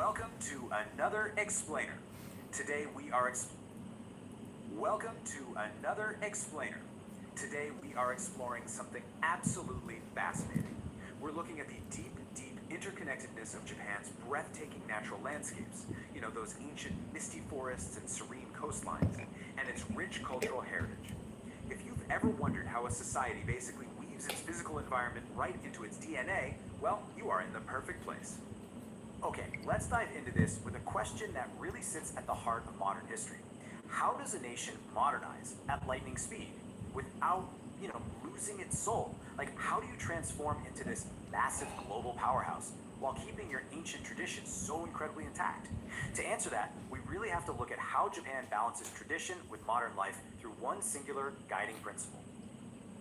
Welcome to another explainer. Today we are Welcome to another explainer. Today we are exploring something absolutely fascinating. We're looking at the deep interconnectedness of Japan's breathtaking natural landscapes. You know, those ancient misty forests and serene coastlines, and its rich cultural heritage. If you've ever wondered how a society basically weaves its physical environment right into its DNA, well, you are in the perfect place. Okay, let's dive into this with a question that really sits at the heart of modern history. How does a nation modernize at lightning speed without, losing its soul? Like, how do you transform into this massive global powerhouse while keeping your ancient traditions so incredibly intact? To answer that, we really have to look at how Japan balances tradition with modern life through one singular guiding principle.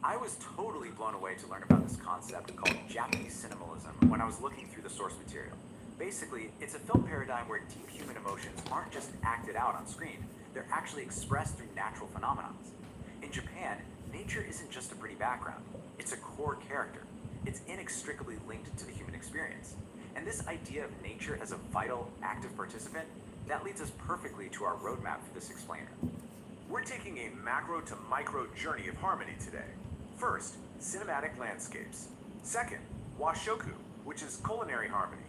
I was totally blown away to learn about this concept called Japanese cinemalism when I was looking through the source material. Basically, it's a film paradigm where deep human emotions aren't just acted out on screen, they're actually expressed through natural phenomena. In Japan, nature isn't just a pretty background, it's a core character. It's inextricably linked to the human experience. And this idea of nature as a vital, active participant, that leads us perfectly to our roadmap for this explainer. We're taking a macro to micro journey of harmony today. First, cinematic landscapes. Second, washoku, which is culinary harmony.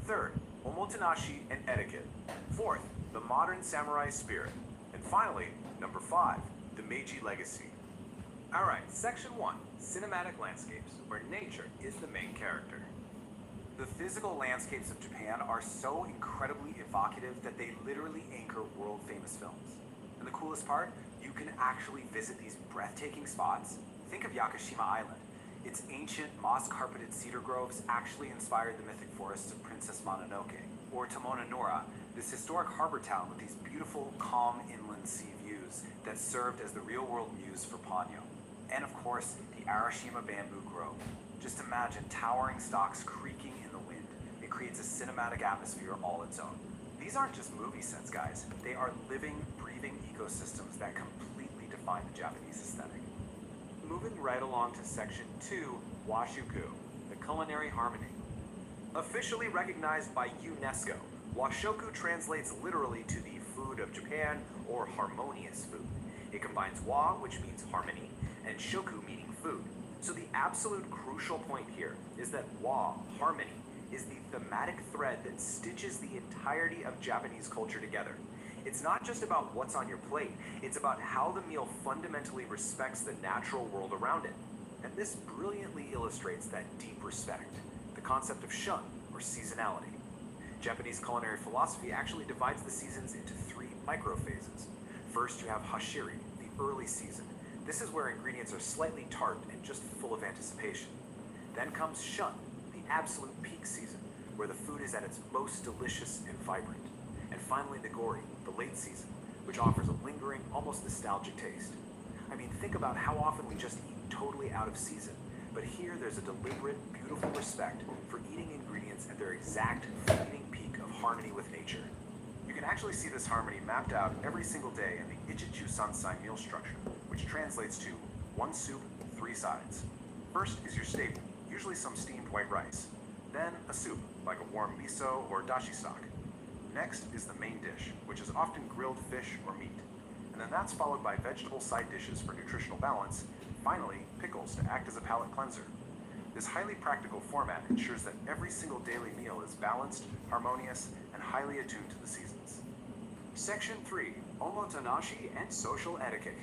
Third, omotenashi and etiquette. Fourth, the modern samurai spirit. And finally, number 5, the Meiji legacy. Alright, section 1, cinematic landscapes, where nature is the main character. The physical landscapes of Japan are so incredibly evocative that they literally anchor world-famous films. And the coolest part, you can actually visit these breathtaking spots. Think of Yakushima Island. Its ancient moss-carpeted cedar groves actually inspired the mythic forests of Princess Mononoke. Or Tomononora, this historic harbor town with these beautiful, calm inland sea views that served as the real-world muse for Ponyo. And of course, the Arashima Bamboo Grove. Just imagine towering stalks creaking in the wind. It creates a cinematic atmosphere all its own. These aren't just movie sets, guys. They are living, breathing ecosystems that completely define the Japanese aesthetic. Moving right along to section 2, washuku, the culinary harmony. Officially recognized by UNESCO, washoku translates literally to the food of Japan, or harmonious food. It combines wa, which means harmony, and shoku, meaning food. So the absolute crucial point here is that wa, harmony, is the thematic thread that stitches the entirety of Japanese culture together. It's not just about what's on your plate, it's about how the meal fundamentally respects the natural world around it. And this brilliantly illustrates that deep respect, the concept of shun, or seasonality. Japanese culinary philosophy actually divides the seasons into 3 microphases. First, you have hashiri, the early season. This is where ingredients are slightly tart and just full of anticipation. Then comes shun, the absolute peak season, where the food is at its most delicious and vibrant. And finally, nigori, the late season, which offers a lingering, almost nostalgic taste. I mean, think about how often we just eat totally out of season, but here there's a deliberate, beautiful respect for eating ingredients at their exact, fleeting peak of harmony with nature. You can actually see this harmony mapped out every single day in the Ichichu Sansai meal structure, which translates to 1 soup, 3 sides. First is your staple, usually some steamed white rice. Then a soup, like a warm miso or dashi stock. Next is the main dish, which is often grilled fish or meat. And then that's followed by vegetable side dishes for nutritional balance. Finally, pickles to act as a palate cleanser. This highly practical format ensures that every single daily meal is balanced, harmonious, and highly attuned to the seasons. Section 3, omotenashi and social etiquette.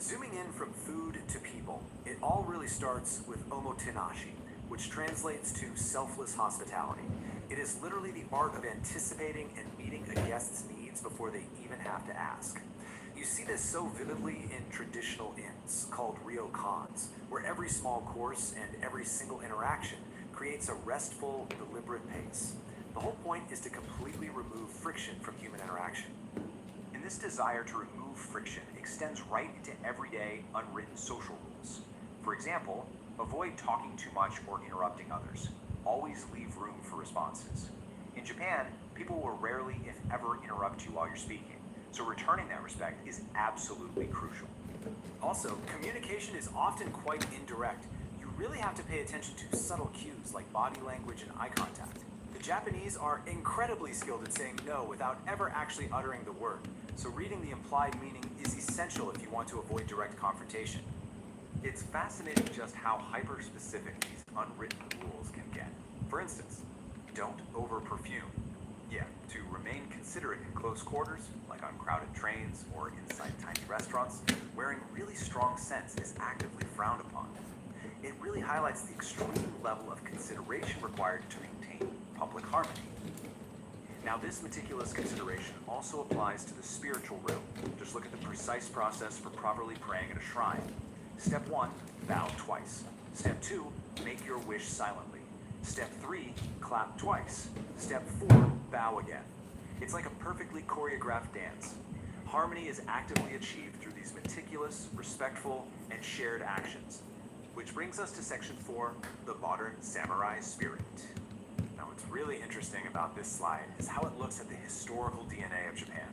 Zooming in from food to people, it all really starts with omotenashi, which translates to selfless hospitality. It is literally the art of anticipating and meeting a guest's needs before they even have to ask. You see this so vividly in traditional inns called ryokans, where every small course and every single interaction creates a restful, deliberate pace. The whole point is to completely remove friction from human interaction. And this desire to remove friction extends right into everyday, unwritten social rules. For example, avoid talking too much or interrupting others. Always leave room for responses. In Japan, people will rarely, if ever, interrupt you while you're speaking, so returning that respect is absolutely crucial. Also, communication is often quite indirect. You really have to pay attention to subtle cues like body language and eye contact. The Japanese are incredibly skilled at saying no without ever actually uttering the word, so reading the implied meaning is essential if you want to avoid direct confrontation. It's fascinating just how hyper-specific these unwritten rules can get. For instance, don't over-perfume. Yeah, to remain considerate in close quarters, like on crowded trains or inside tiny restaurants, wearing really strong scents is actively frowned upon. It really highlights the extreme level of consideration required to maintain public harmony. Now, this meticulous consideration also applies to the spiritual realm. Just look at the precise process for properly praying at a shrine. Step 1, bow twice. Step 2, make your wish silently. Step 3, clap twice. Step 4, bow again. It's like a perfectly choreographed dance. Harmony is actively achieved through these meticulous, respectful, and shared actions. Which brings us to section 4, the modern samurai spirit. Now, what's really interesting about this slide is how it looks at the historical DNA of Japan.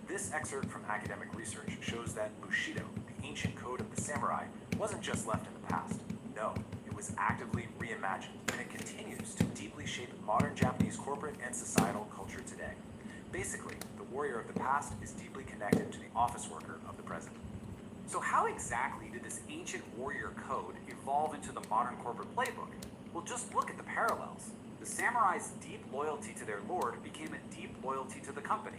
This excerpt from academic research shows that Bushido, the ancient code of the samurai, wasn't just left in the past. No, it was actively reimagined, and it continues to deeply shape modern Japanese corporate and societal culture today. Basically, the warrior of the past is deeply connected to the office worker of the present. So how exactly did this ancient warrior code evolve into the modern corporate playbook? Well, just look at the parallels. The samurai's deep loyalty to their lord became a deep loyalty to the company.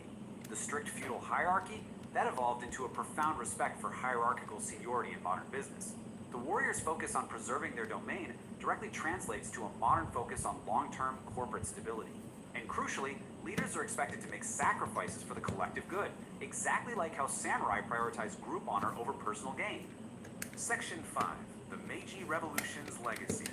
The strict feudal hierarchy, that evolved into a profound respect for hierarchical seniority in modern business. The warriors' focus on preserving their domain directly translates to a modern focus on long-term corporate stability. And crucially, leaders are expected to make sacrifices for the collective good, exactly like how samurai prioritize group honor over personal gain. Section 5, the Meiji Revolution's legacy.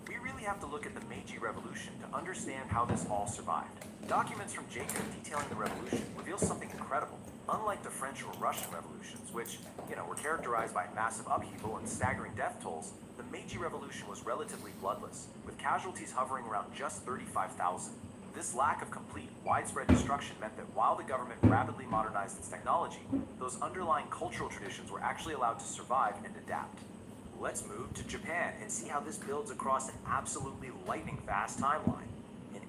We really have to look at the Meiji Revolution to understand how this all survived. Documents from Jacob detailing the revolution reveal something incredible. Unlike the French or Russian revolutions, which, were characterized by massive upheaval and staggering death tolls, the Meiji Revolution was relatively bloodless, with casualties hovering around just 35,000. This lack of complete, widespread destruction meant that while the government rapidly modernized its technology, those underlying cultural traditions were actually allowed to survive and adapt. Let's move to Japan and see how this builds across an absolutely lightning-fast timeline. In